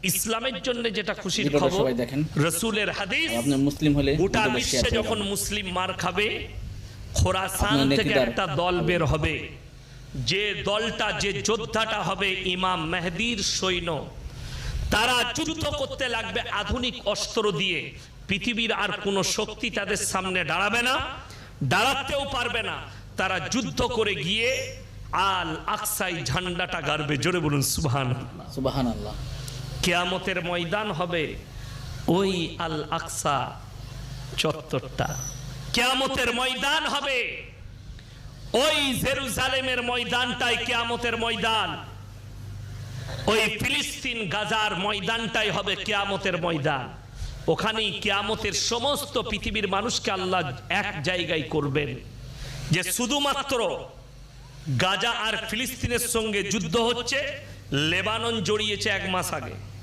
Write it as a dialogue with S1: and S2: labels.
S1: ইসলামের জন্য যেটা খুশির খবর, রাসূলের হাদিস,
S2: আপনি মুসলিম হলে
S1: গোটা বিশ্বে যখন মুসলিম মার খাবে, খোরাসান থেকে একটা দল বের হবে, যে দলটা, যে যোদ্ধাটা হবে ইমাম মেহেদীর সৈন্য। তারা যুদ্ধ করতে লাগবে আধুনিক অস্ত্র দিয়ে। পৃথিবীর আর কোনো শক্তি তাদের সামনে দাঁড়াবে না, দাঁড়াতেও পারবে না। তারা যুদ্ধ করে গিয়ে আল আকসাই ঝান্ডাটা গাড়বে। জোরে বলুন সুবহানাল্লাহ।
S2: সুবহানাল্লাহ।
S1: কিয়ামতের ময়দান হবে ওই আল আকসা চত্বরটা। কিয়ামতের ময়দান হবে ওই জেরুজালেমের ময়দানটাই কিয়ামতের ময়দান। ওই ফিলিস্তিন গাজার ময়দানটাই হবে কিয়ামতের ময়দান। ওখানেই কিয়ামতের সমস্ত পৃথিবীর মানুষকে আল্লাহ এক জায়গায় করবেন, যে শুধুমাত্র গাজা আর ফিলিস্তিনের সঙ্গে যুদ্ধ হচ্ছে, লেবানন জড়িয়েছে 1 মাস আগে।